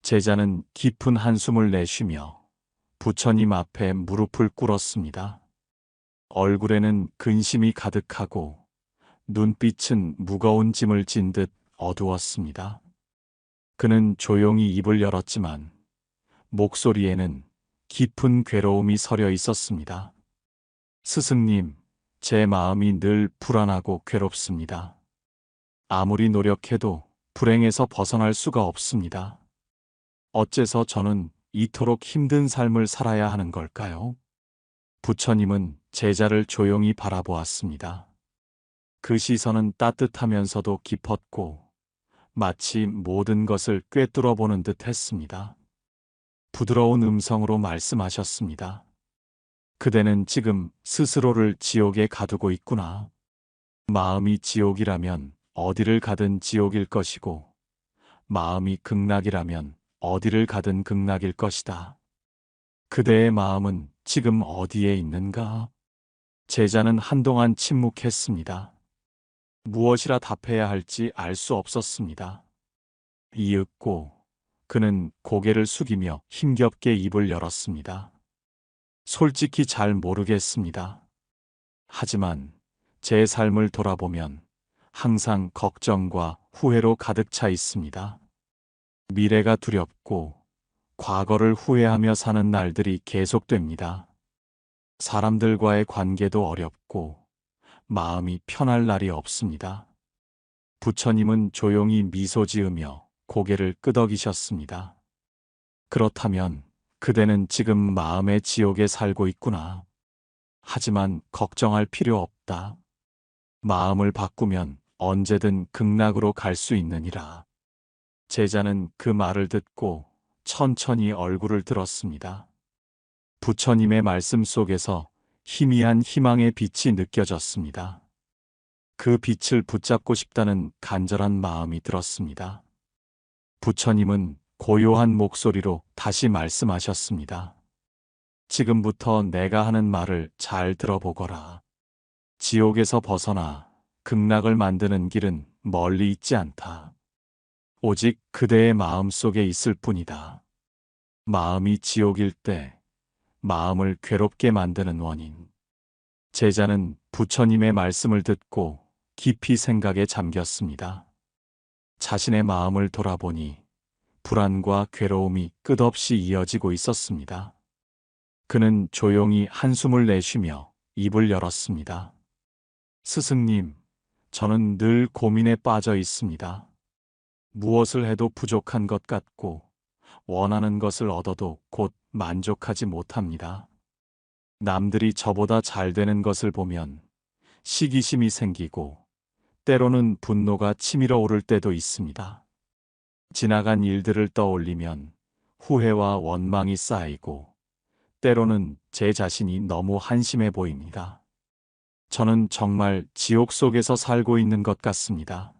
제자는 깊은 한숨을 내쉬며 부처님 앞에 무릎을 꿇었습니다. 얼굴에는 근심이 가득하고 눈빛은 무거운 짐을 진 듯 어두웠습니다. 그는 조용히 입을 열었지만 목소리에는 깊은 괴로움이 서려 있었습니다. 스승님, 제 마음이 늘 불안하고 괴롭습니다. 아무리 노력해도 불행에서 벗어날 수가 없습니다. 어째서 저는 이토록 힘든 삶을 살아야 하는 걸까요? 부처님은 제자를 조용히 바라보았습니다. 그 시선은 따뜻하면서도 깊었고 마치 모든 것을 꿰뚫어 보는 듯 했습니다. 부드러운 음성으로 말씀하셨습니다. 그대는 지금 스스로를 지옥에 가두고 있구나. 마음이 지옥이라면 어디를 가든 지옥일 것이고, 마음이 극락이라면 어디를 가든 극락일 것이다. 그대의 마음은 지금 어디에 있는가? 제자는 한동안 침묵했습니다. 무엇이라 답해야 할지 알 수 없었습니다. 이윽고 그는 고개를 숙이며 힘겹게 입을 열었습니다. 솔직히 잘 모르겠습니다. 하지만 제 삶을 돌아보면 항상 걱정과 후회로 가득 차 있습니다. 미래가 두렵고 과거를 후회하며 사는 날들이 계속됩니다. 사람들과의 관계도 어렵고 마음이 편할 날이 없습니다. 부처님은 조용히 미소 지으며 고개를 끄덕이셨습니다. 그렇다면 그대는 지금 마음의 지옥에 살고 있구나. 하지만 걱정할 필요 없다. 마음을 바꾸면 언제든 극락으로 갈 수 있느니라. 제자는 그 말을 듣고 천천히 얼굴을 들었습니다. 부처님의 말씀 속에서 희미한 희망의 빛이 느껴졌습니다. 그 빛을 붙잡고 싶다는 간절한 마음이 들었습니다. 부처님은 고요한 목소리로 다시 말씀하셨습니다. 지금부터 내가 하는 말을 잘 들어보거라. 지옥에서 벗어나 극락을 만드는 길은 멀리 있지 않다. 오직 그대의 마음 속에 있을 뿐이다. 마음이 지옥일 때 마음을 괴롭게 만드는 원인. 제자는 부처님의 말씀을 듣고 깊이 생각에 잠겼습니다. 자신의 마음을 돌아보니 불안과 괴로움이 끝없이 이어지고 있었습니다. 그는 조용히 한숨을 내쉬며 입을 열었습니다. 스승님, 저는 늘 고민에 빠져 있습니다. 무엇을 해도 부족한 것 같고 원하는 것을 얻어도 곧 만족하지 못합니다. 남들이 저보다 잘 되는 것을 보면 시기심이 생기고 때로는 분노가 치밀어 오를 때도 있습니다. 지나간 일들을 떠올리면 후회와 원망이 쌓이고 때로는 제 자신이 너무 한심해 보입니다. 저는 정말 지옥 속에서 살고 있는 것 같습니다.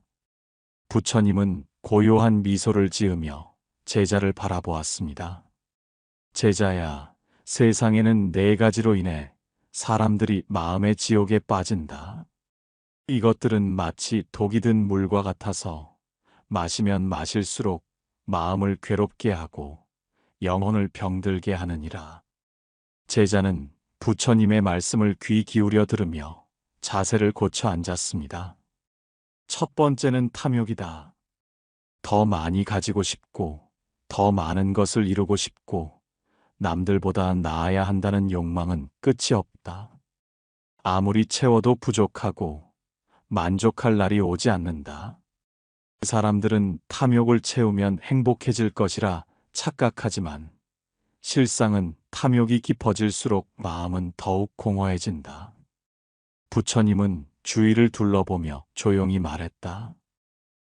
부처님은 고요한 미소를 지으며 제자를 바라보았습니다. 제자야, 세상에는 네 가지로 인해 사람들이 마음의 지옥에 빠진다. 이것들은 마치 독이 든 물과 같아서 마시면 마실수록 마음을 괴롭게 하고 영혼을 병들게 하느니라. 제자는 부처님의 말씀을 귀 기울여 들으며 자세를 고쳐 앉았습니다. 첫 번째는 탐욕이다. 더 많이 가지고 싶고, 더 많은 것을 이루고 싶고, 남들보다 나아야 한다는 욕망은 끝이 없다. 아무리 채워도 부족하고 만족할 날이 오지 않는다. 사람들은 탐욕을 채우면 행복해질 것이라 착각하지만 실상은 탐욕이 깊어질수록 마음은 더욱 공허해진다. 부처님은 주위를 둘러보며 조용히 말했다.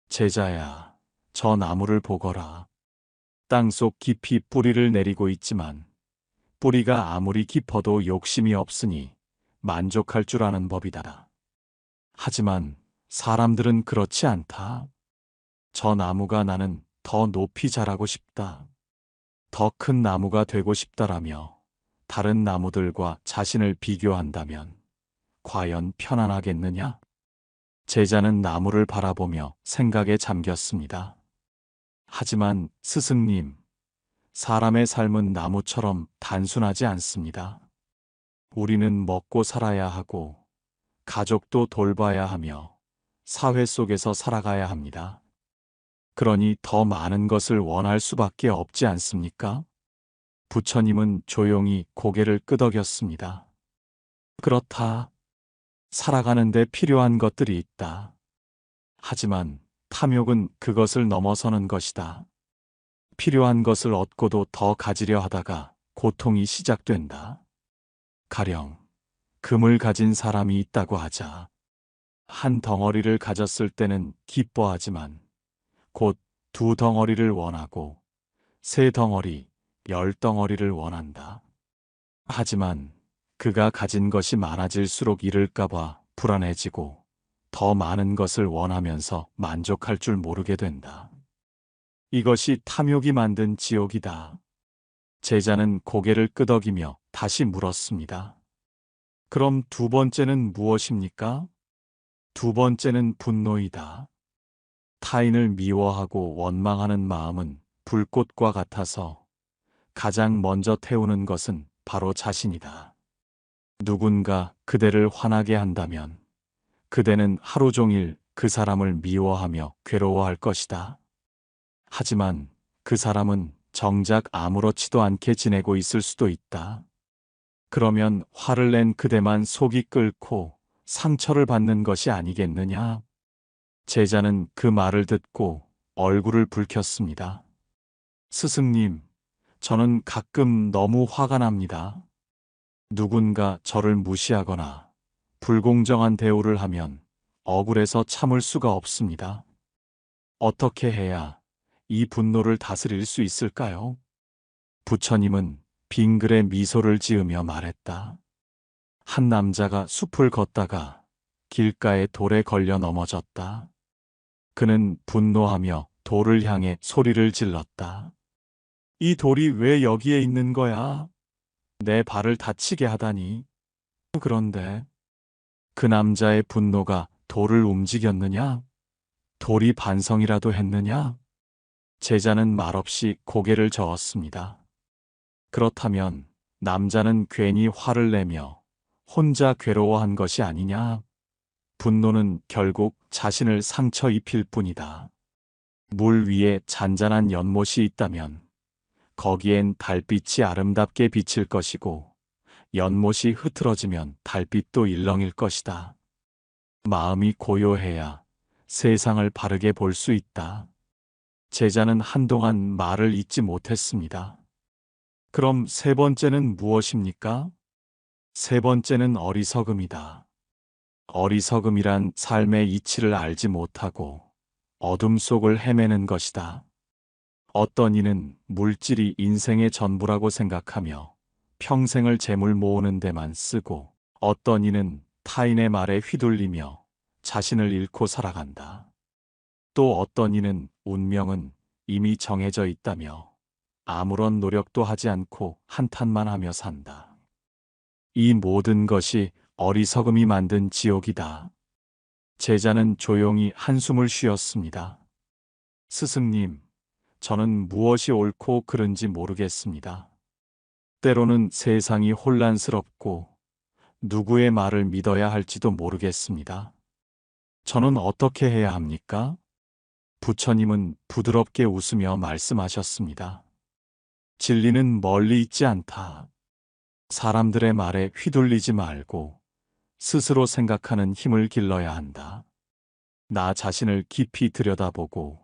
제자야, 저 나무를 보거라. 땅속 깊이 뿌리를 내리고 있지만 뿌리가 아무리 깊어도 욕심이 없으니 만족할 줄 아는 법이다. 하지만 사람들은 그렇지 않다. 저 나무가 나는 더 높이 자라고 싶다. 더 큰 나무가 되고 싶다라며 다른 나무들과 자신을 비교한다면 과연 편안하겠느냐? 제자는 나무를 바라보며 생각에 잠겼습니다. 하지만 스승님, 사람의 삶은 나무처럼 단순하지 않습니다. 우리는 먹고 살아야 하고, 가족도 돌봐야 하며, 사회 속에서 살아가야 합니다. 그러니 더 많은 것을 원할 수밖에 없지 않습니까? 부처님은 조용히 고개를 끄덕였습니다. 그렇다. 살아가는데 필요한 것들이 있다. 하지만 탐욕은 그것을 넘어서는 것이다. 필요한 것을 얻고도 더 가지려 하다가 고통이 시작된다. 가령 금을 가진 사람이 있다고 하자. 한 덩어리를 가졌을 때는 기뻐하지만 곧 두 덩어리를 원하고 세 덩어리, 열 덩어리를 원한다. 하지만 그가 가진 것이 많아질수록 잃을까봐 불안해지고 더 많은 것을 원하면서 만족할 줄 모르게 된다. 이것이 탐욕이 만든 지옥이다. 제자는 고개를 끄덕이며 다시 물었습니다. 그럼 두 번째는 무엇입니까? 두 번째는 분노이다. 타인을 미워하고 원망하는 마음은 불꽃과 같아서 가장 먼저 태우는 것은 바로 자신이다. 누군가 그대를 화나게 한다면 그대는 하루 종일 그 사람을 미워하며 괴로워할 것이다. 하지만 그 사람은 정작 아무렇지도 않게 지내고 있을 수도 있다. 그러면 화를 낸 그대만 속이 끓고 상처를 받는 것이 아니겠느냐? 제자는 그 말을 듣고 얼굴을 붉혔습니다. 스승님, 저는 가끔 너무 화가 납니다. 누군가 저를 무시하거나 불공정한 대우를 하면 억울해서 참을 수가 없습니다. 어떻게 해야 이 분노를 다스릴 수 있을까요? 부처님은 빙글에 미소를 지으며 말했다. 한 남자가 숲을 걷다가 길가에 돌에 걸려 넘어졌다. 그는 분노하며 돌을 향해 소리를 질렀다. 이 돌이 왜 여기에 있는 거야? 내 발을 다치게 하다니. 그런데 그 남자의 분노가 돌을 움직였느냐? 돌이 반성이라도 했느냐? 제자는 말없이 고개를 저었습니다. 그렇다면 남자는 괜히 화를 내며 혼자 괴로워한 것이 아니냐? 분노는 결국 자신을 상처 입힐 뿐이다. 물 위에 잔잔한 연못이 있다면 거기엔 달빛이 아름답게 비칠 것이고 연못이 흐트러지면 달빛도 일렁일 것이다. 마음이 고요해야 세상을 바르게 볼 수 있다. 제자는 한동안 말을 잇지 못했습니다. 그럼 세 번째는 무엇입니까? 세 번째는 어리석음이다. 어리석음이란 삶의 이치를 알지 못하고 어둠 속을 헤매는 것이다. 어떤 이는 물질이 인생의 전부라고 생각하며 평생을 재물 모으는 데만 쓰고 어떤 이는 타인의 말에 휘둘리며 자신을 잃고 살아간다. 또 어떤 이는 운명은 이미 정해져 있다며 아무런 노력도 하지 않고 한탄만 하며 산다. 이 모든 것이 어리석음이 만든 지옥이다. 제자는 조용히 한숨을 쉬었습니다. 스승님, 저는 무엇이 옳고 그른지 모르겠습니다. 때로는 세상이 혼란스럽고 누구의 말을 믿어야 할지도 모르겠습니다. 저는 어떻게 해야 합니까? 부처님은 부드럽게 웃으며 말씀하셨습니다. 진리는 멀리 있지 않다. 사람들의 말에 휘둘리지 말고 스스로 생각하는 힘을 길러야 한다. 나 자신을 깊이 들여다보고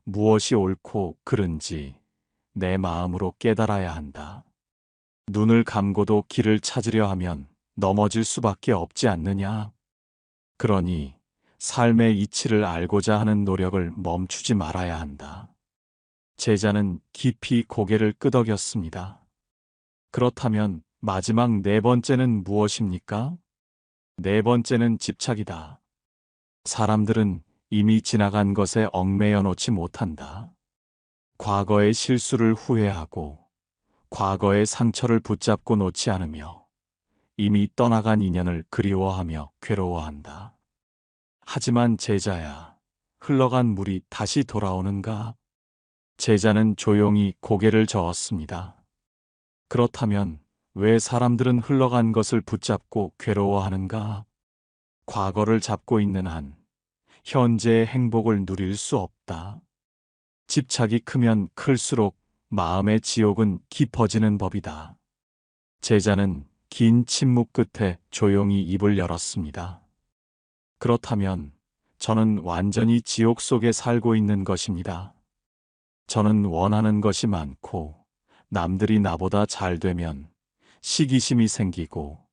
무엇이 옳고 그른지 내 마음으로 깨달아야 한다. 눈을 감고도 길을 찾으려 하면 넘어질 수밖에 없지 않느냐? 그러니 삶의 이치를 알고자 하는 노력을 멈추지 말아야 한다. 제자는 깊이 고개를 끄덕였습니다. 그렇다면 마지막 네 번째는 무엇입니까? 네 번째는 집착이다. 사람들은 이미 지나간 것에 얽매여 놓지 못한다. 과거의 실수를 후회하고 과거의 상처를 붙잡고 놓지 않으며 이미 떠나간 인연을 그리워하며 괴로워한다. 하지만 제자야, 흘러간 물이 다시 돌아오는가? 제자는 조용히 고개를 저었습니다. 그렇다면 왜 사람들은 흘러간 것을 붙잡고 괴로워하는가? 과거를 잡고 있는 한 현재의 행복을 누릴 수 없다. 집착이 크면 클수록 마음의 지옥은 깊어지는 법이다. 제자는 긴 침묵 끝에 조용히 입을 열었습니다. 그렇다면 저는 완전히 지옥 속에 살고 있는 것입니다. 저는 원하는 것이 많고 남들이 나보다 잘 되면 시기심이 생기고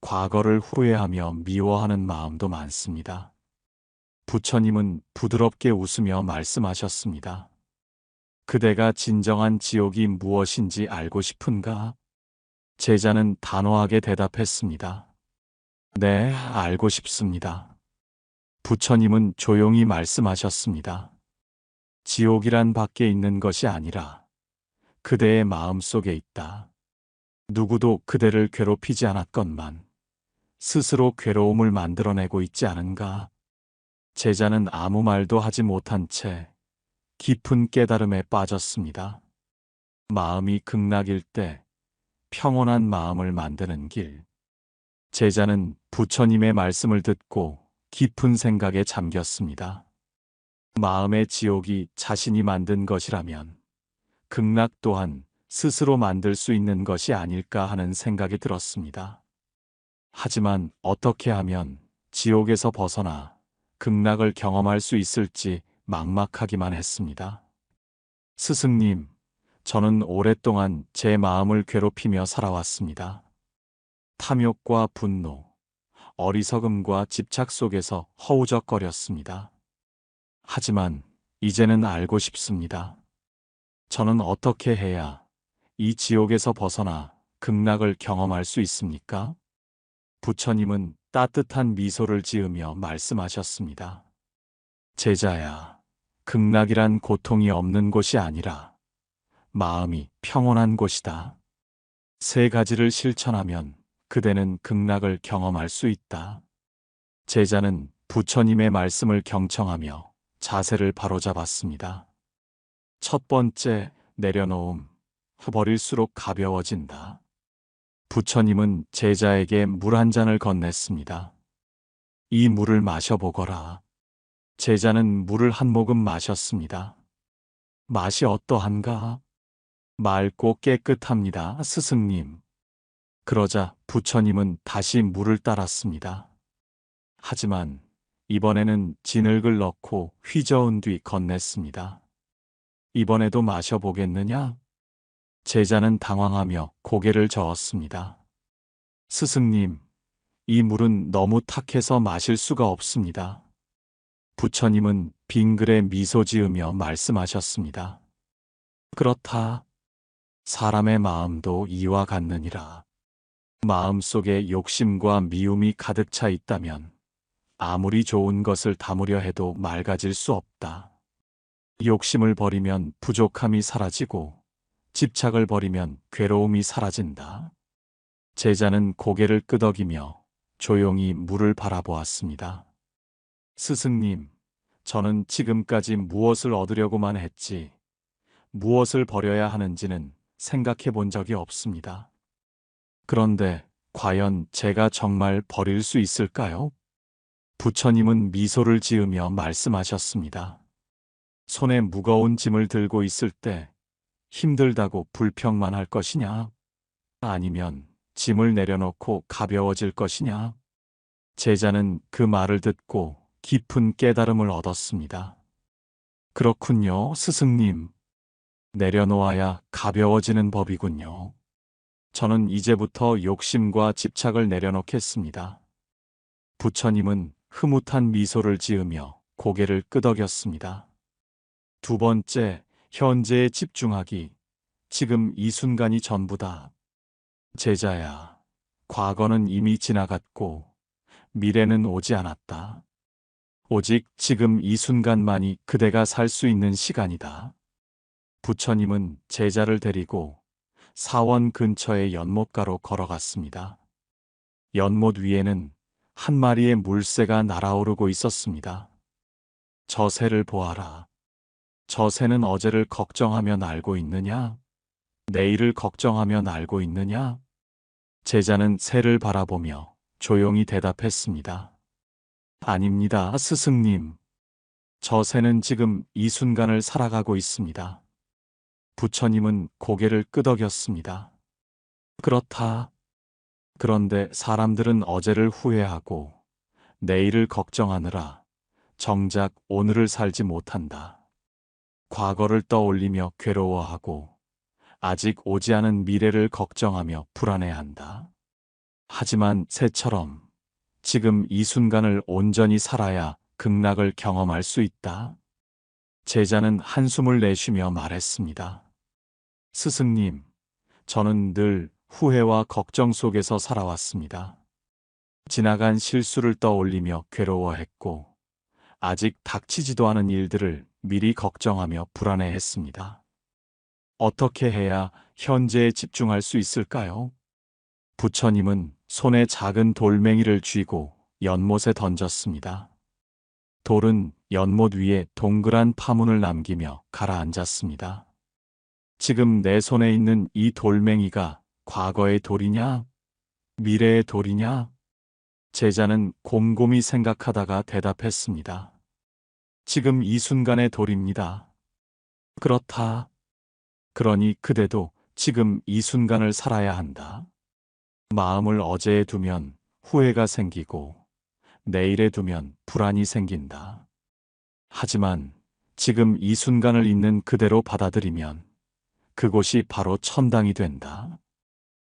과거를 후회하며 미워하는 마음도 많습니다. 부처님은 부드럽게 웃으며 말씀하셨습니다. 그대가 진정한 지옥이 무엇인지 알고 싶은가? 제자는 단호하게 대답했습니다. 네, 알고 싶습니다. 부처님은 조용히 말씀하셨습니다. 지옥이란 밖에 있는 것이 아니라 그대의 마음 속에 있다. 누구도 그대를 괴롭히지 않았건만 스스로 괴로움을 만들어내고 있지 않은가? 제자는 아무 말도 하지 못한 채 깊은 깨달음에 빠졌습니다. 마음이 극락일 때 평온한 마음을 만드는 길. 제자는 부처님의 말씀을 듣고 깊은 생각에 잠겼습니다. 마음의 지옥이 자신이 만든 것이라면 극락 또한 스스로 만들 수 있는 것이 아닐까 하는 생각이 들었습니다. 하지만 어떻게 하면 지옥에서 벗어나 극락을 경험할 수 있을지 막막하기만 했습니다. 스승님, 저는 오랫동안 제 마음을 괴롭히며 살아왔습니다. 탐욕과 분노, 어리석음과 집착 속에서 허우적거렸습니다. 하지만 이제는 알고 싶습니다. 저는 어떻게 해야 이 지옥에서 벗어나 극락을 경험할 수 있습니까? 부처님은 따뜻한 미소를 지으며 말씀하셨습니다. 제자야, 극락이란 고통이 없는 곳이 아니라 마음이 평온한 곳이다. 세 가지를 실천하면 그대는 극락을 경험할 수 있다. 제자는 부처님의 말씀을 경청하며 자세를 바로잡았습니다. 첫 번째, 내려놓음. 버릴수록 가벼워진다. 부처님은 제자에게 물 한 잔을 건넸습니다. 이 물을 마셔보거라. 제자는 물을 한 모금 마셨습니다. 맛이 어떠한가? 맑고 깨끗합니다, 스승님. 그러자 부처님은 다시 물을 따랐습니다. 하지만 이번에는 진흙을 넣고 휘저은 뒤 건넸습니다. 이번에도 마셔보겠느냐? 제자는 당황하며 고개를 저었습니다. 스승님, 이 물은 너무 탁해서 마실 수가 없습니다. 부처님은 빙글에 미소 지으며 말씀하셨습니다. 그렇다. 사람의 마음도 이와 같느니라. 마음속에 욕심과 미움이 가득 차 있다면 아무리 좋은 것을 담으려 해도 맑아질 수 없다. 욕심을 버리면 부족함이 사라지고 집착을 버리면 괴로움이 사라진다. 제자는 고개를 끄덕이며 조용히 물을 바라보았습니다. 스승님, 저는 지금까지 무엇을 얻으려고만 했지 무엇을 버려야 하는지는 생각해 본 적이 없습니다. 그런데 과연 제가 정말 버릴 수 있을까요? 부처님은 미소를 지으며 말씀하셨습니다. 손에 무거운 짐을 들고 있을 때 힘들다고 불평만 할 것이냐? 아니면 짐을 내려놓고 가벼워질 것이냐? 제자는 그 말을 듣고 깊은 깨달음을 얻었습니다. 그렇군요, 스승님. 내려놓아야 가벼워지는 법이군요. 저는 이제부터 욕심과 집착을 내려놓겠습니다. 부처님은 흐뭇한 미소를 지으며 고개를 끄덕였습니다. 두 번째, 현재에 집중하기. 지금 이 순간이 전부다. 제자야, 과거는 이미 지나갔고 미래는 오지 않았다. 오직 지금 이 순간만이 그대가 살 수 있는 시간이다. 부처님은 제자를 데리고 사원 근처의 연못가로 걸어갔습니다. 연못 위에는 한 마리의 물새가 날아오르고 있었습니다. 저 새를 보아라. 저 새는 어제를 걱정하면 알고 있느냐? 내일을 걱정하면 알고 있느냐? 제자는 새를 바라보며 조용히 대답했습니다. 아닙니다, 스승님. 저 새는 지금 이 순간을 살아가고 있습니다. 부처님은 고개를 끄덕였습니다. 그렇다. 그런데 사람들은 어제를 후회하고 내일을 걱정하느라 정작 오늘을 살지 못한다. 과거를 떠올리며 괴로워하고 아직 오지 않은 미래를 걱정하며 불안해한다. 하지만 새처럼 지금 이 순간을 온전히 살아야 극락을 경험할 수 있다. 제자는 한숨을 내쉬며 말했습니다. 스승님, 저는 늘 후회와 걱정 속에서 살아왔습니다. 지나간 실수를 떠올리며 괴로워했고, 아직 닥치지도 않은 일들을 미리 걱정하며 불안해했습니다. 어떻게 해야 현재에 집중할 수 있을까요? 부처님은 손에 작은 돌멩이를 쥐고 연못에 던졌습니다. 돌은 연못 위에 동그란 파문을 남기며 가라앉았습니다. 지금 내 손에 있는 이 돌멩이가 과거의 돌이냐? 미래의 돌이냐? 제자는 곰곰이 생각하다가 대답했습니다. 지금 이 순간의 돌입니다. 그렇다. 그러니 그대도 지금 이 순간을 살아야 한다. 마음을 어제에 두면 후회가 생기고 내일에 두면 불안이 생긴다. 하지만 지금 이 순간을 있는 그대로 받아들이면 그곳이 바로 천당이 된다.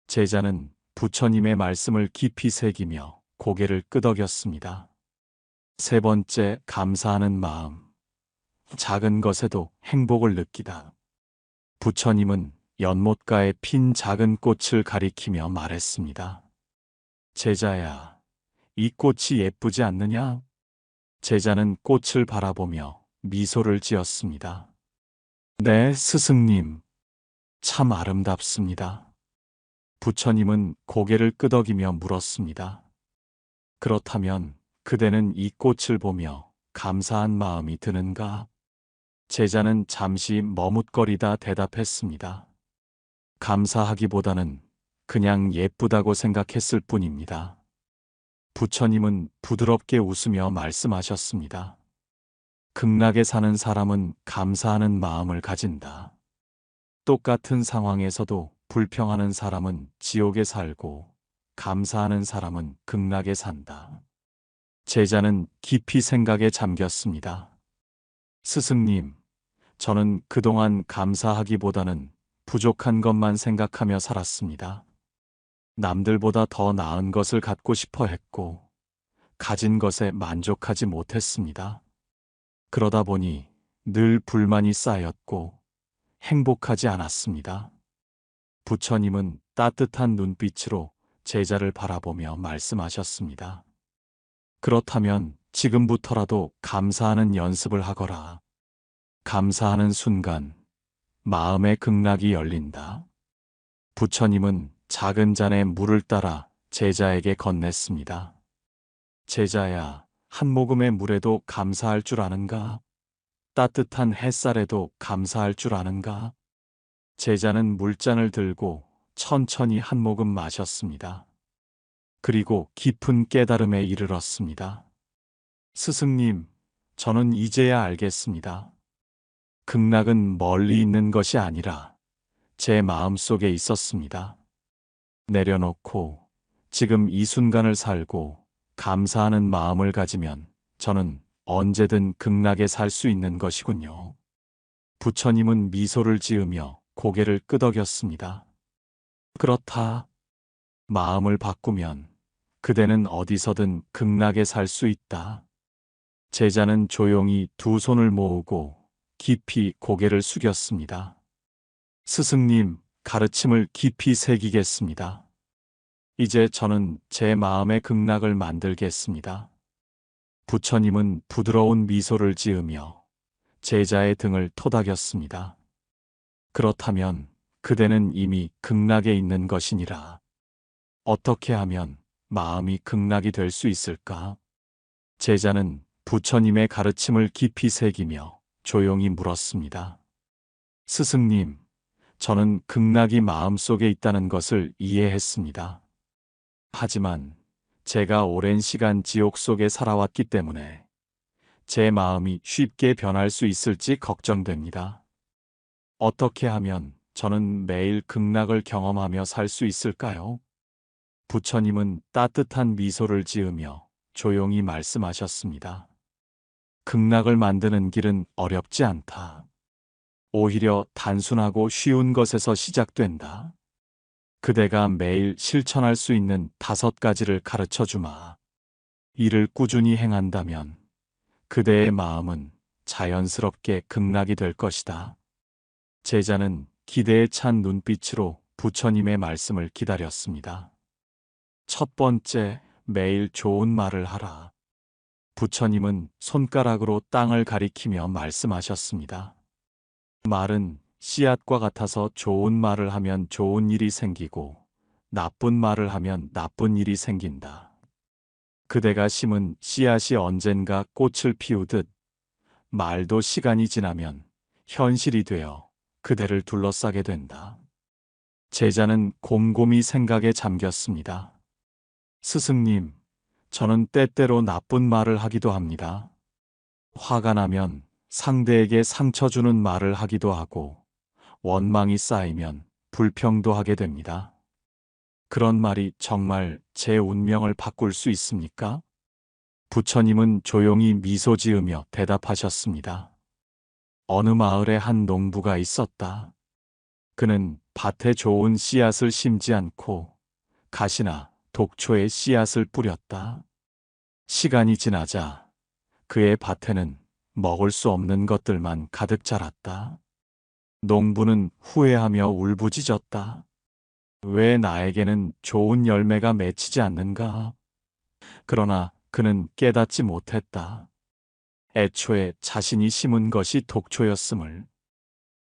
제자는 부처님의 말씀을 깊이 새기며 고개를 끄덕였습니다. 세 번째, 감사하는 마음. 작은 것에도 행복을 느끼다. 부처님은 연못가에 핀 작은 꽃을 가리키며 말했습니다. 제자야, 이 꽃이 예쁘지 않느냐? 제자는 꽃을 바라보며 미소를 지었습니다. 네, 스승님. 참 아름답습니다. 부처님은 고개를 끄덕이며 물었습니다. 그렇다면 그대는 이 꽃을 보며 감사한 마음이 드는가? 제자는 잠시 머뭇거리다 대답했습니다. 감사하기보다는 그냥 예쁘다고 생각했을 뿐입니다. 부처님은 부드럽게 웃으며 말씀하셨습니다. 극락에 사는 사람은 감사하는 마음을 가진다. 똑같은 상황에서도 불평하는 사람은 지옥에 살고 감사하는 사람은 극락에 산다. 제자는 깊이 생각에 잠겼습니다. 스승님, 저는 그동안 감사하기보다는 부족한 것만 생각하며 살았습니다. 남들보다 더 나은 것을 갖고 싶어 했고, 가진 것에 만족하지 못했습니다. 그러다 보니 늘 불만이 쌓였고, 행복하지 않았습니다. 부처님은 따뜻한 눈빛으로 제자를 바라보며 말씀하셨습니다. 그렇다면 지금부터라도 감사하는 연습을 하거라. 감사하는 순간 마음의 극락이 열린다. 부처님은 작은 잔에 물을 따라 제자에게 건넸습니다. 제자야, 한 모금의 물에도 감사할 줄 아는가? 따뜻한 햇살에도 감사할 줄 아는가? 제자는 물잔을 들고 천천히 한 모금 마셨습니다. 그리고 깊은 깨달음에 이르렀습니다. 스승님, 저는 이제야 알겠습니다. 극락은 멀리 있는 것이 아니라 제 마음속에 있었습니다. 내려놓고 지금 이 순간을 살고 감사하는 마음을 가지면 저는 언제든 극락에 살 수 있는 것이군요. 부처님은 미소를 지으며 고개를 끄덕였습니다. 그렇다. 마음을 바꾸면 그대는 어디서든 극락에 살 수 있다. 제자는 조용히 두 손을 모으고 깊이 고개를 숙였습니다. 스승님, 가르침을 깊이 새기겠습니다. 이제 저는 제 마음의 극락을 만들겠습니다. 부처님은 부드러운 미소를 지으며 제자의 등을 토닥였습니다. 그렇다면 그대는 이미 극락에 있는 것이니라. 어떻게 하면 마음이 극락이 될 수 있을까? 제자는 부처님의 가르침을 깊이 새기며 조용히 물었습니다. 스승님, 저는 극락이 마음속에 있다는 것을 이해했습니다. 하지만 제가 오랜 시간 지옥 속에 살아왔기 때문에 제 마음이 쉽게 변할 수 있을지 걱정됩니다. 어떻게 하면 저는 매일 극락을 경험하며 살 수 있을까요? 부처님은 따뜻한 미소를 지으며 조용히 말씀하셨습니다. 극락을 만드는 길은 어렵지 않다. 오히려 단순하고 쉬운 것에서 시작된다. 그대가 매일 실천할 수 있는 5가지를 가르쳐 주마. 이를 꾸준히 행한다면 그대의 마음은 자연스럽게 극락이 될 것이다. 제자는 기대에 찬 눈빛으로 부처님의 말씀을 기다렸습니다. 첫 번째, 매일 좋은 말을 하라. 부처님은 손가락으로 땅을 가리키며 말씀하셨습니다. 말은 씨앗과 같아서 좋은 말을 하면 좋은 일이 생기고 나쁜 말을 하면 나쁜 일이 생긴다. 그대가 심은 씨앗이 언젠가 꽃을 피우듯 말도 시간이 지나면 현실이 되어 그대를 둘러싸게 된다. 제자는 곰곰이 생각에 잠겼습니다. 스승님, 저는 때때로 나쁜 말을 하기도 합니다. 화가 나면 상대에게 상처 주는 말을 하기도 하고 원망이 쌓이면 불평도 하게 됩니다. 그런 말이 정말 제 운명을 바꿀 수 있습니까? 부처님은 조용히 미소 지으며 대답하셨습니다. 어느 마을에 한 농부가 있었다. 그는 밭에 좋은 씨앗을 심지 않고 가시나 독초에 씨앗을 뿌렸다. 시간이 지나자 그의 밭에는 먹을 수 없는 것들만 가득 자랐다. 농부는 후회하며 울부짖었다. 왜 나에게는 좋은 열매가 맺히지 않는가? 그러나 그는 깨닫지 못했다. 애초에 자신이 심은 것이 독초였음을.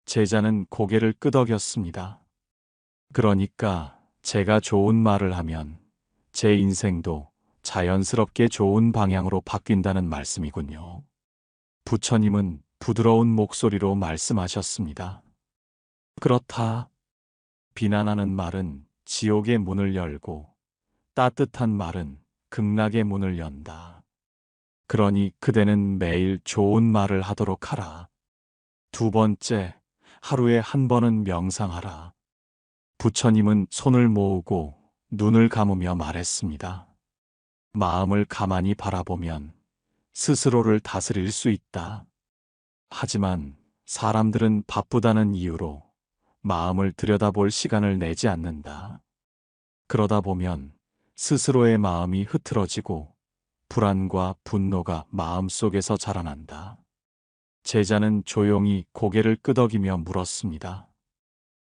제자는 고개를 끄덕였습니다. 그러니까 제가 좋은 말을 하면 제 인생도 자연스럽게 좋은 방향으로 바뀐다는 말씀이군요. 부처님은 부드러운 목소리로 말씀하셨습니다. 그렇다. 비난하는 말은 지옥의 문을 열고 따뜻한 말은 극락의 문을 연다. 그러니 그대는 매일 좋은 말을 하도록 하라. 두 번째, 하루에 한 번은 명상하라. 부처님은 손을 모으고 눈을 감으며 말했습니다. 마음을 가만히 바라보면 스스로를 다스릴 수 있다. 하지만 사람들은 바쁘다는 이유로 마음을 들여다볼 시간을 내지 않는다. 그러다 보면 스스로의 마음이 흐트러지고 불안과 분노가 마음속에서 자라난다. 제자는 조용히 고개를 끄덕이며 물었습니다.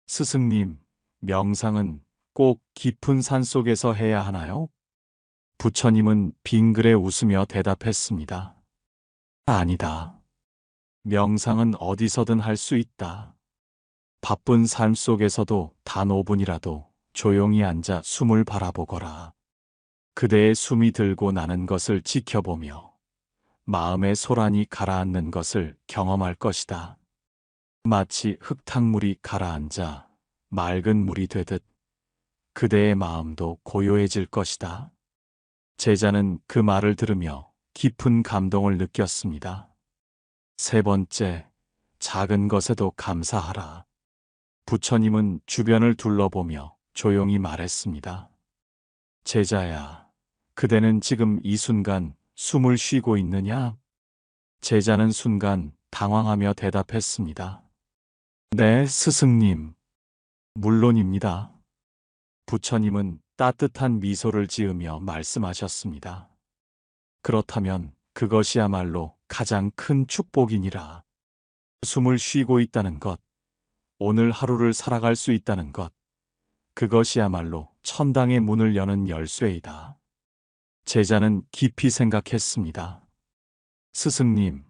스승님, 명상은 꼭 깊은 산 속에서 해야 하나요? 부처님은 빙그레 웃으며 대답했습니다. 아니다. 명상은 어디서든 할 수 있다. 바쁜 삶 속에서도 단 5분이라도 조용히 앉아 숨을 바라보거라. 그대의 숨이 들고 나는 것을 지켜보며 마음의 소란이 가라앉는 것을 경험할 것이다. 마치 흙탕물이 가라앉아 맑은 물이 되듯 그대의 마음도 고요해질 것이다. 제자는 그 말을 들으며 깊은 감동을 느꼈습니다. 세 번째, 작은 것에도 감사하라. 부처님은 주변을 둘러보며 조용히 말했습니다. 제자야, 그대는 지금 이 순간 숨을 쉬고 있느냐? 제자는 순간 당황하며 대답했습니다. 네, 스승님. 물론입니다. 부처님은 따뜻한 미소를 지으며 말씀하셨습니다. 그렇다면 그것이야말로 가장 큰 축복이니라. 숨을 쉬고 있다는 것, 오늘 하루를 살아갈 수 있다는 것, 그것이야말로 천당의 문을 여는 열쇠이다. 제자는 깊이 생각했습니다. 스승님,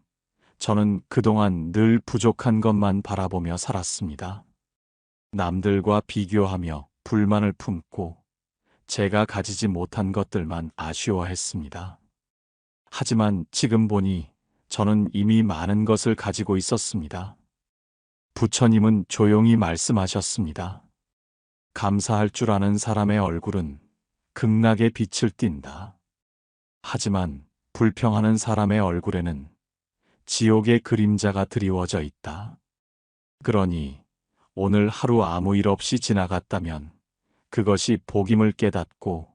저는 그동안 늘 부족한 것만 바라보며 살았습니다. 남들과 비교하며 불만을 품고 제가 가지지 못한 것들만 아쉬워했습니다. 하지만 지금 보니 저는 이미 많은 것을 가지고 있었습니다. 부처님은 조용히 말씀하셨습니다. 감사할 줄 아는 사람의 얼굴은 극락의 빛을 띈다. 하지만 불평하는 사람의 얼굴에는 지옥의 그림자가 드리워져 있다. 그러니 오늘 하루 아무 일 없이 지나갔다면 그것이 복임을 깨닫고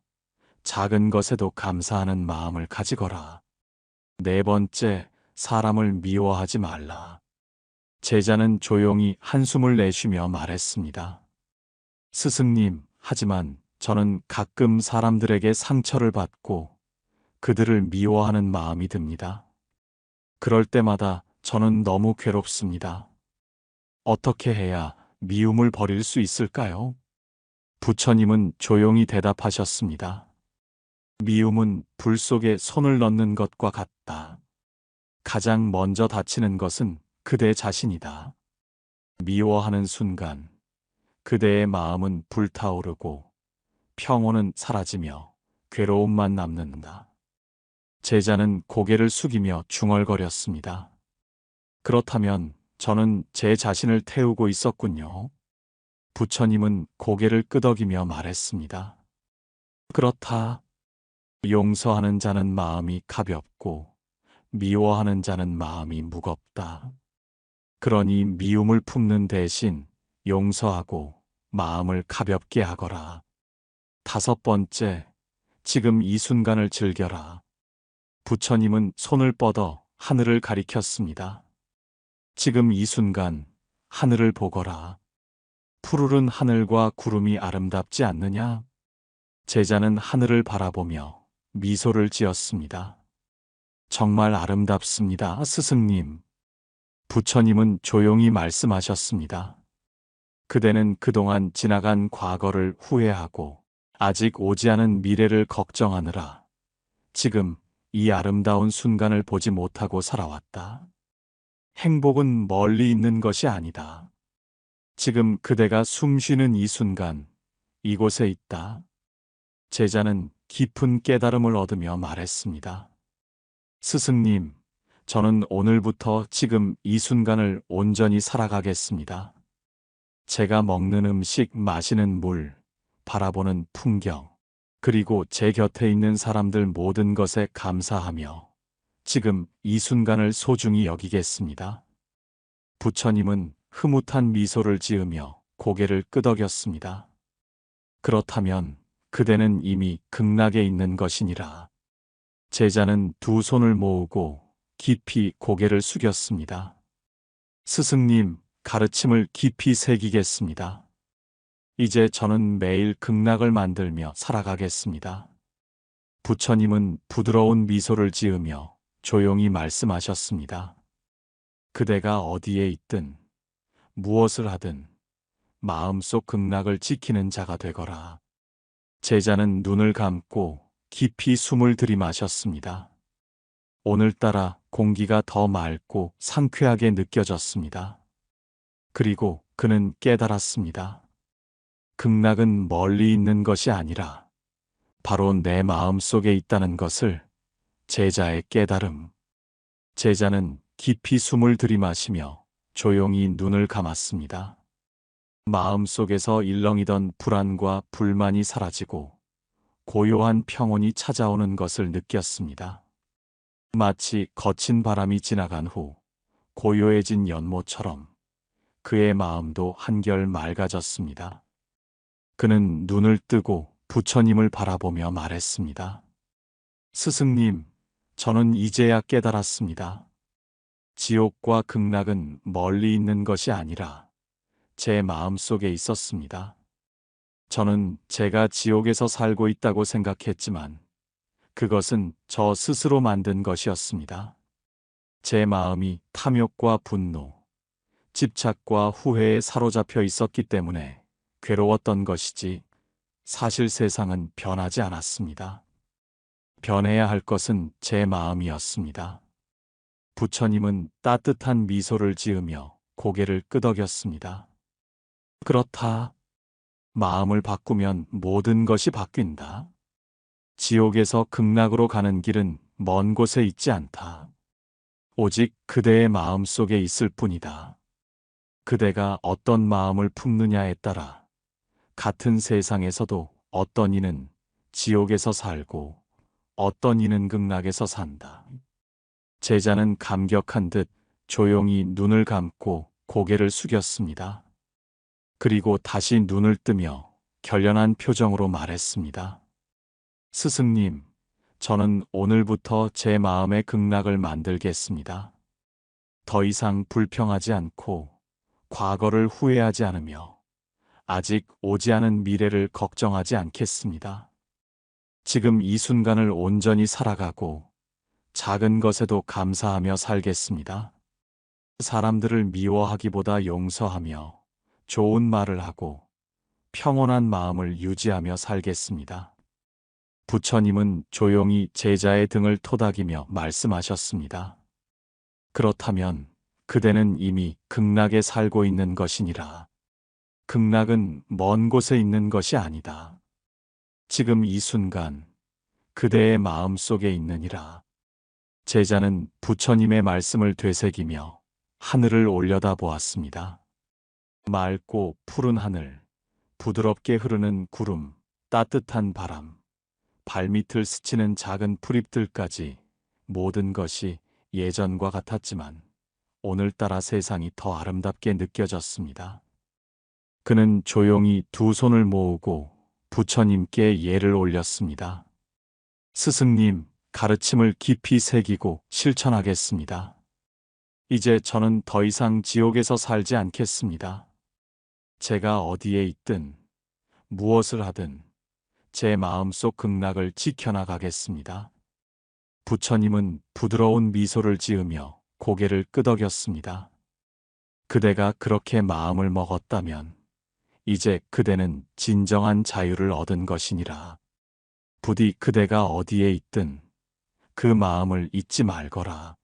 작은 것에도 감사하는 마음을 가지거라. 네 번째, 사람을 미워하지 말라. 제자는 조용히 한숨을 내쉬며 말했습니다. 스승님, 하지만 저는 가끔 사람들에게 상처를 받고 그들을 미워하는 마음이 듭니다. 그럴 때마다 저는 너무 괴롭습니다. 어떻게 해야 미움을 버릴 수 있을까요? 부처님은 조용히 대답하셨습니다. 미움은 불 속에 손을 넣는 것과 같다. 가장 먼저 다치는 것은 그대 자신이다. 미워하는 순간 그대의 마음은 불타오르고 평온은 사라지며 괴로움만 남는다. 제자는 고개를 숙이며 중얼거렸습니다. 그렇다면 저는 제 자신을 태우고 있었군요. 부처님은 고개를 끄덕이며 말했습니다. 그렇다. 용서하는 자는 마음이 가볍고 미워하는 자는 마음이 무겁다. 그러니 미움을 품는 대신 용서하고 마음을 가볍게 하거라. 다섯 번째, 지금 이 순간을 즐겨라. 부처님은 손을 뻗어 하늘을 가리켰습니다. 지금 이 순간 하늘을 보거라. 푸르른 하늘과 구름이 아름답지 않느냐? 제자는 하늘을 바라보며 미소를 지었습니다. 정말 아름답습니다, 스승님. 부처님은 조용히 말씀하셨습니다. 그대는 그동안 지나간 과거를 후회하고 아직 오지 않은 미래를 걱정하느라 지금 이 아름다운 순간을 보지 못하고 살아왔다. 행복은 멀리 있는 것이 아니다. 지금 그대가 숨 쉬는 이 순간, 이곳에 있다. 제자는 깊은 깨달음을 얻으며 말했습니다. 스승님, 저는 오늘부터 지금 이 순간을 온전히 살아가겠습니다. 제가 먹는 음식, 마시는 물, 바라보는 풍경, 그리고 제 곁에 있는 사람들 모든 것에 감사하며 지금 이 순간을 소중히 여기겠습니다. 부처님은 흐뭇한 미소를 지으며 고개를 끄덕였습니다. 그렇다면 그대는 이미 극락에 있는 것이니라. 제자는 두 손을 모으고 깊이 고개를 숙였습니다. 스승님, 가르침을 깊이 새기겠습니다. 이제 저는 매일 극락을 만들며 살아가겠습니다. 부처님은 부드러운 미소를 지으며 조용히 말씀하셨습니다. 그대가 어디에 있든 무엇을 하든 마음속 극락을 지키는 자가 되거라. 제자는 눈을 감고 깊이 숨을 들이마셨습니다. 오늘따라 공기가 더 맑고 상쾌하게 느껴졌습니다. 그리고 그는 깨달았습니다. 극락은 멀리 있는 것이 아니라 바로 내 마음 속에 있다는 것을. 제자의 깨달음. 제자는 깊이 숨을 들이마시며 조용히 눈을 감았습니다. 마음 속에서 일렁이던 불안과 불만이 사라지고 고요한 평온이 찾아오는 것을 느꼈습니다. 마치 거친 바람이 지나간 후 고요해진 연못처럼 그의 마음도 한결 맑아졌습니다. 그는 눈을 뜨고 부처님을 바라보며 말했습니다. 스승님, 저는 이제야 깨달았습니다. 지옥과 극락은 멀리 있는 것이 아니라 제 마음 속에 있었습니다. 저는 제가 지옥에서 살고 있다고 생각했지만 그것은 저 스스로 만든 것이었습니다. 제 마음이 탐욕과 분노, 집착과 후회에 사로잡혀 있었기 때문에 괴로웠던 것이지 사실 세상은 변하지 않았습니다. 변해야 할 것은 제 마음이었습니다. 부처님은 따뜻한 미소를 지으며 고개를 끄덕였습니다. 그렇다. 마음을 바꾸면 모든 것이 바뀐다. 지옥에서 극락으로 가는 길은 먼 곳에 있지 않다. 오직 그대의 마음 속에 있을 뿐이다. 그대가 어떤 마음을 품느냐에 따라 같은 세상에서도 어떤 이는 지옥에서 살고 어떤 이는 극락에서 산다. 제자는 감격한 듯 조용히 눈을 감고 고개를 숙였습니다. 그리고 다시 눈을 뜨며 결연한 표정으로 말했습니다. 스승님, 저는 오늘부터 제 마음의 극락을 만들겠습니다. 더 이상 불평하지 않고 과거를 후회하지 않으며 아직 오지 않은 미래를 걱정하지 않겠습니다. 지금 이 순간을 온전히 살아가고 작은 것에도 감사하며 살겠습니다. 사람들을 미워하기보다 용서하며 좋은 말을 하고 평온한 마음을 유지하며 살겠습니다. 부처님은 조용히 제자의 등을 토닥이며 말씀하셨습니다. 그렇다면 그대는 이미 극락에 살고 있는 것이니라. 극락은 먼 곳에 있는 것이 아니다. 지금 이 순간 그대의 마음 속에 있느니라. 제자는 부처님의 말씀을 되새기며 하늘을 올려다 보았습니다. 맑고 푸른 하늘, 부드럽게 흐르는 구름, 따뜻한 바람, 발밑을 스치는 작은 풀잎들까지 모든 것이 예전과 같았지만 오늘따라 세상이 더 아름답게 느껴졌습니다. 그는 조용히 두 손을 모으고 부처님께 예를 올렸습니다. 스승님, 가르침을 깊이 새기고 실천하겠습니다. 이제 저는 더 이상 지옥에서 살지 않겠습니다. 제가 어디에 있든 무엇을 하든 제 마음속 극락을 지켜나가겠습니다. 부처님은 부드러운 미소를 지으며 고개를 끄덕였습니다. 그대가 그렇게 마음을 먹었다면 이제 그대는 진정한 자유를 얻은 것이니라. 부디 그대가 어디에 있든 그 마음을 잊지 말거라.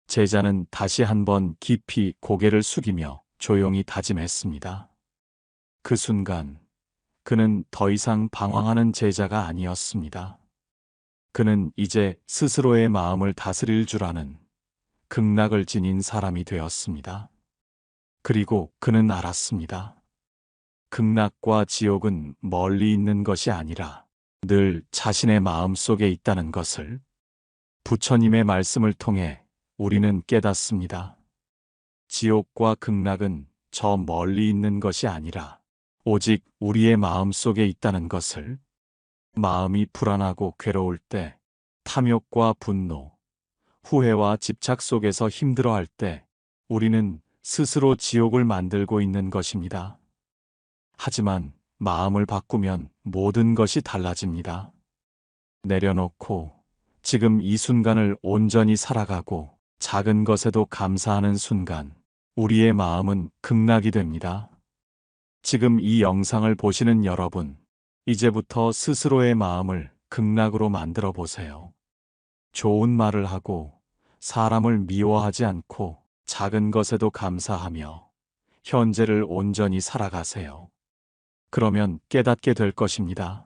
제자는 다시 한번 깊이 고개를 숙이며 조용히 다짐했습니다. 그 순간 그는 더 이상 방황하는 제자가 아니었습니다. 그는 이제 스스로의 마음을 다스릴 줄 아는 극락을 지닌 사람이 되었습니다. 그리고 그는 알았습니다. 극락과 지옥은 멀리 있는 것이 아니라 늘 자신의 마음 속에 있다는 것을 부처님의 말씀을 통해 우리는 깨닫습니다. 지옥과 극락은 저 멀리 있는 것이 아니라 오직 우리의 마음 속에 있다는 것을, 마음이 불안하고 괴로울 때, 탐욕과 분노, 후회와 집착 속에서 힘들어할 때 우리는 스스로 지옥을 만들고 있는 것입니다. 하지만 마음을 바꾸면 모든 것이 달라집니다. 내려놓고 지금 이 순간을 온전히 살아가고 작은 것에도 감사하는 순간 우리의 마음은 극락이 됩니다. 지금 이 영상을 보시는 여러분, 이제부터 스스로의 마음을 극락으로 만들어 보세요. 좋은 말을 하고 사람을 미워하지 않고 작은 것에도 감사하며 현재를 온전히 살아가세요. 그러면 깨닫게 될 것입니다.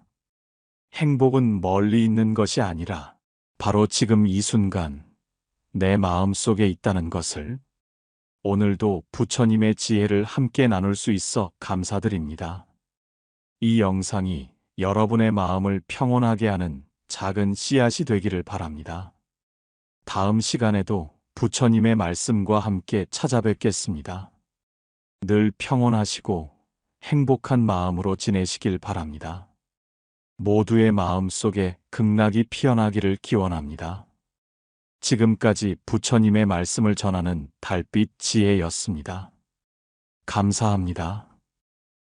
행복은 멀리 있는 것이 아니라 바로 지금 이 순간 내 마음 속에 있다는 것을. 오늘도 부처님의 지혜를 함께 나눌 수 있어 감사드립니다. 이 영상이 여러분의 마음을 평온하게 하는 작은 씨앗이 되기를 바랍니다. 다음 시간에도 부처님의 말씀과 함께 찾아뵙겠습니다. 늘 평온하시고 행복한 마음으로 지내시길 바랍니다. 모두의 마음 속에 극락이 피어나기를 기원합니다. 지금까지 부처님의 말씀을 전하는 달빛 지혜였습니다. 감사합니다.